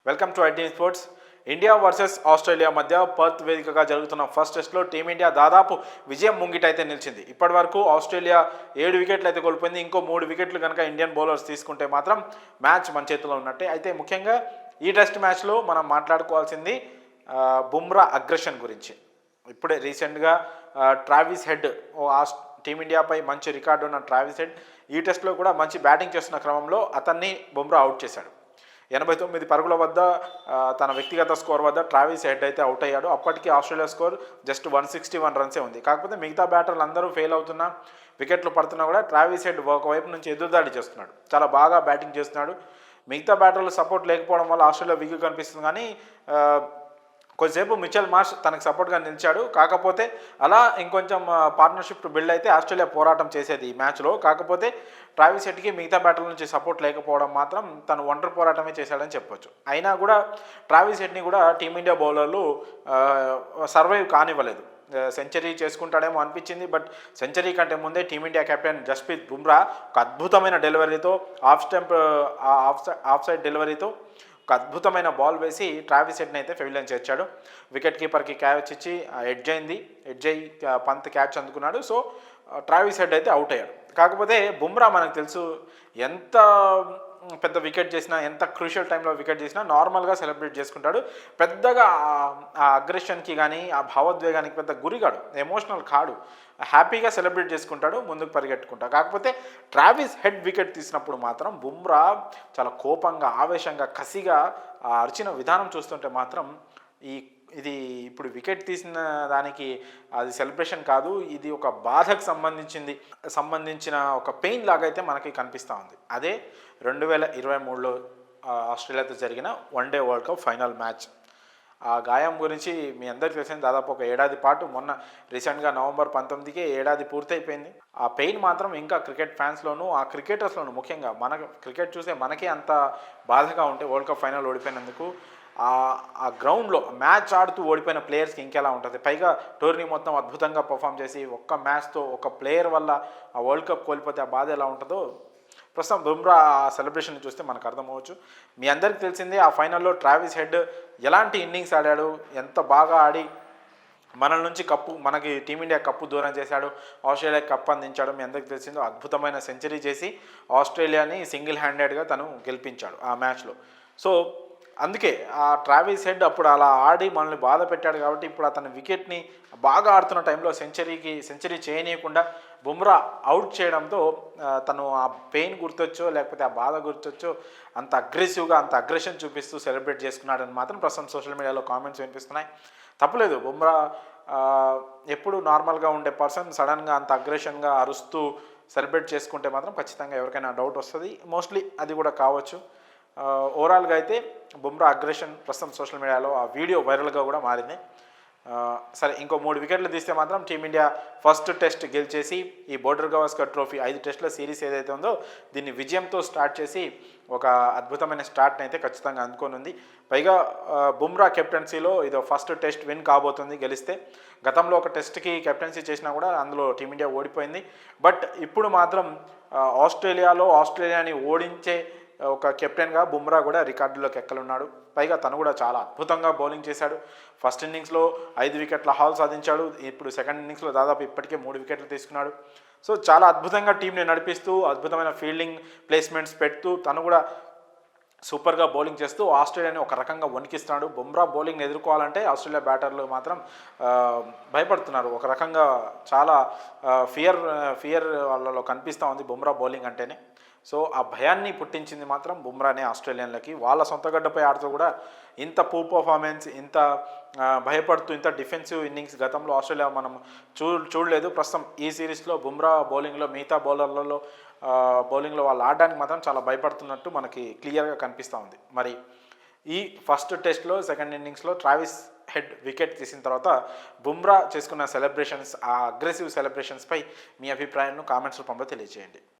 Welcome to IT sports. India versus Australia మధ్య Perth వేదికగా జరుగుతున్న ఫస్ట్ టెస్ట్లో టీమిండియా దాదాపు విజయం ముంగిటైతే నిలిచింది. ఇప్పటి వరకు ఆస్ట్రేలియా 7 వికెట్లు అయితే కోల్పోయింది. ఇంకో 3 వికెట్లు కనుక ఇండియన్ బౌలర్స్ తీసుకుంటే మాత్రం మ్యాచ్ మన చేతిలో ఉన్నట్టే. అయితే ముఖ్యంగా ఈ టెస్ట్ మ్యాచ్లో మనం మాట్లాడుకోవాల్సింది బుమ్రా అగ్రెషన్ గురించి. ఇప్పుడే రీసెంట్గా ట్రావిస్ హెడ్ టీమిండియాపై మంచి రికార్డు ఉన్న ట్రావిస్ హెడ్ ఈ టెస్ట్లో కూడా మంచి బ్యాటింగ్ చేస్తున్న క్రమంలో అతన్ని బుమ్రా అవుట్ చేశాడు. 89 పరుగుల వద్ద తన వ్యక్తిగత స్కోర్ వద్ద ట్రావిస్ హెడ్ అయితే అవుట్ అయ్యాడు. అప్పటికి ఆస్ట్రేలియా స్కోర్ జస్ట్ 161 రన్సే ఉంది. కాకపోతే మిగతా బ్యాటర్లు అందరూ ఫెయిల్ అవుతున్నా, వికెట్లు పడుతున్నా కూడా ట్రావిస్ హెడ్ ఒకవైపు నుంచి ఎదురుదాడి చేస్తున్నాడు. చాలా బాగా బ్యాటింగ్ చేస్తున్నాడు. మిగతా బ్యాటర్లు సపోర్ట్ లేకపోవడం వల్ల ఆస్ట్రేలియా వీక్ కనిపిస్తుంది. కానీ కొద్దిసేపు మిచెల్ మార్ష్ తనకు సపోర్ట్గా నిలిచాడు. కాకపోతే అలా ఇంకొంచెం పార్ట్నర్షిప్ బిల్డ్ అయితే ఆస్ట్రేలియా పోరాటం చేసేది ఈ మ్యాచ్లో. కాకపోతే ట్రావిస్ హెడ్కి మిగతా బ్యాటర్ల నుంచి సపోర్ట్ లేకపోవడం మాత్రం తను ఒంటరి పోరాటమే చేశాడని చెప్పొచ్చు. అయినా కూడా ట్రావిస్ హెడ్ని కూడా టీమిండియా బౌలర్లు సర్వైవ్ కానివ్వలేదు. సెంచరీ చేసుకుంటాడేమో అనిపించింది, బట్ సెంచరీ కంటే ముందే టీమిండియా కెప్టెన్ జస్ప్రీత్ బుమ్రా ఒక అద్భుతమైన డెలివరీతో ఆఫ్ సైడ్ డెలివరీతో ఒక అద్భుతమైన బాల్ వేసి ట్రావిస్ హెడ్ని అయితే ఫెవిలియన్ చేర్చాడు. వికెట్ కీపర్కి క్యాచ్ ఇచ్చి ఎడ్జ్ అయ్యి పంత్ క్యాచ్ అందుకున్నాడు. సో ట్రావిస్ హెడ్ అయితే అవుట్ అయ్యాడు. కాకపోతే బుమ్రా మనకు తెలుసు ఎంత పెద్ద వికెట్ చేసినా, ఎంత క్రూషియల్ టైంలో వికెట్ చేసినా నార్మల్గా సెలబ్రేట్ చేసుకుంటాడు. పెద్దగా ఆ అగ్రెషన్కి కానీ ఆ భావోద్వేగానికి పెద్ద గురిగాడు, ఎమోషనల్ కాడు. హ్యాపీగా సెలబ్రేట్ చేసుకుంటాడు, ముందుకు పరిగెట్టుకుంటాడు. కాకపోతే ట్రావిస్ హెడ్ వికెట్ తీసినప్పుడు మాత్రం బుమ్రా చాలా కోపంగా, ఆవేశంగా, కసిగా అరిచిన విధానం చూస్తుంటే మాత్రం ఇది ఇప్పుడు వికెట్ తీసిన దానికి అది సెలబ్రేషన్ కాదు, ఇది ఒక బాధకు సంబంధించిన ఒక పెయిన్ లాగా అయితే మనకి కనిపిస్తూ ఉంది. అదే 2023లో ఆస్ట్రేలియాతో జరిగిన one day world cup final match. ఆ గాయం గురించి మీ అందరికీ తెలిసింది. దాదాపు ఒక ఏడాది పాటు, మొన్న రీసెంట్గా నవంబర్ 19కే ఏడాది పూర్తయిపోయింది. ఆ పెయిన్ మాత్రం ఇంకా క్రికెట్ ఫ్యాన్స్లోనూ, ఆ క్రికెటర్స్లోనూ, ముఖ్యంగా మన క్రికెట్ చూసే మనకే అంత బాధగా ఉంటే వరల్డ్ కప్ ఫైనల్ ఓడిపోయినందుకు, ఆ గ్రౌండ్లో మ్యాచ్ ఆడుతూ ఓడిపోయిన ప్లేయర్స్కి ఇంకెలా ఉంటుంది. పైగా టోర్నీ మొత్తం అద్భుతంగా పర్ఫామ్ చేసి ఒక్క మ్యాచ్తో ఒక ప్లేయర్ వల్ల ఆ వరల్డ్ కప్ కోల్పోతే ఆ బాధ ఎలా ఉంటుందో ప్రస్తుతం బుమ్రా సెలబ్రేషన్ చూస్తే మనకు అర్థమవచ్చు. మీ అందరికీ తెలిసిందే ఆ ఫైనల్లో ట్రావిస్ హెడ్ ఎలాంటి ఇన్నింగ్స్ ఆడాడు, ఎంత బాగా ఆడి మనకి టీమిండియా కప్పు దూరం చేశాడు, ఆస్ట్రేలియా కప్ అందించాడు. మీ అందరికీ తెలిసిందో అద్భుతమైన సెంచరీ చేసి ఆస్ట్రేలియాని సింగిల్ హ్యాండెడ్గా తను గెలిపించాడు ఆ మ్యాచ్లో. సో అందుకే ఆ ట్రావిస్ హెడ్ అప్పుడు అలా ఆడి మనల్ని బాధ పెట్టాడు. కాబట్టి ఇప్పుడు అతని వికెట్ని బాగా ఆడుతున్న టైంలో సెంచరీ చేయనీయకుండా బుమ్రా అవుట్ చేయడంతో తను ఆ పెయిన్ గుర్తొచ్చో లేకపోతే ఆ బాధ గుర్తొచ్చో అంత అగ్రెసివ్గా, అంత అగ్రెషన్ చూపిస్తూ సెలబ్రేట్ చేసుకున్నాడని మాత్రం ప్రస్తుతం సోషల్ మీడియాలో కామెంట్స్ వినిపిస్తున్నాయి. తప్పలేదు, బుమ్రా ఎప్పుడు నార్మల్గా ఉండే పర్సన్ సడన్గా అంత అగ్రెషన్గా అరుస్తూ సెలబ్రేట్ చేసుకుంటే మాత్రం ఖచ్చితంగా ఎవరికైనా డౌట్ వస్తుంది. మోస్ట్లీ అది కూడా కావచ్చు. ఓవరాల్గా అయితే బుమ్రా అగ్రెషన్ ప్రస్తుతం సోషల్ మీడియాలో ఆ వీడియో వైరల్గా కూడా మారింది. సరే, ఇంకో 3 వికెట్లు తీస్తే మాత్రం టీమిండియా ఫస్ట్ టెస్ట్ గెలిచేసి ఈ బోర్డర్ గవాస్కర్ ట్రోఫీ 5 టెస్టుల సిరీస్ ఏదైతే ఉందో దీన్ని విజయంతో స్టార్ట్ చేసి ఒక అద్భుతమైన స్టార్ట్ని అయితే ఖచ్చితంగా అందుకోనుంది. పైగా బుమ్రా కెప్టెన్సీలో ఇదో ఫస్ట్ టెస్ట్ విన్ కాబోతుంది గెలిస్తే. గతంలో ఒక టెస్ట్కి కెప్టెన్సీ చేసినా కూడా అందులో టీమిండియా ఓడిపోయింది. బట్ ఇప్పుడు మాత్రం ఆస్ట్రేలియాని ఓడించే ఒక కెప్టెన్గా బుమ్రా కూడా రికార్డులోకి ఎక్కలున్నాడు. పైగా తను కూడా చాలా అద్భుతంగా బౌలింగ్ చేశాడు. ఫస్ట్ ఇన్నింగ్స్లో 5 వికెట్ల హాల్ సాధించాడు. ఇప్పుడు సెకండ్ ఇన్నింగ్స్లో దాదాపు ఇప్పటికే 3 వికెట్లు తీసుకున్నాడు. సో చాలా అద్భుతంగా టీంని నడిపిస్తూ, అద్భుతమైన ఫీల్డింగ్ ప్లేస్మెంట్స్ పెడుతూ, తను కూడా సూపర్గా బౌలింగ్ చేస్తూ ఆస్ట్రేలియాని ఒక రకంగా వణికిస్తున్నాడు. బుమ్రా బౌలింగ్ని ఎదుర్కోవాలంటే ఆస్ట్రేలియా బ్యాటర్లు మాత్రం భయపడుతున్నారు. ఒక రకంగా చాలా ఫియర్ వాళ్ళలో కనిపిస్తూ ఉంది బుమ్రా బౌలింగ్ అంటేనే. సో ఆ భయాన్ని పుట్టించింది మాత్రం బుమ్రానే ఆస్ట్రేలియన్లకి. వాళ్ళ సొంత గడ్డపై ఆడుతూ కూడా ఇంత పర్ఫార్మెన్స్, ఇంత భయపడుతూ, ఇంత డిఫెన్సివ్ ఇన్నింగ్స్ గతంలో ఆస్ట్రేలియా మనం చూడలేదు. ప్రస్తుతం ఈ సిరీస్లో బుమ్రా బౌలింగ్లో, మిగతా బౌలర్లలో బౌలింగ్లో వాళ్ళు ఆడడానికి మాత్రం చాలా భయపడుతున్నట్టు మనకి క్లియర్గా కనిపిస్తూ ఉంది. మరి ఈ ఫస్ట్ టెస్ట్లో సెకండ్ ఇన్నింగ్స్లో ట్రావిస్ హెడ్ వికెట్ తీసిన తర్వాత బుమ్రా చేసుకున్న సెలబ్రేషన్స్, ఆ అగ్రెసివ్ సెలబ్రేషన్స్పై మీ అభిప్రాయాలను కామెంట్స్ రూపంలో తెలియజేయండి.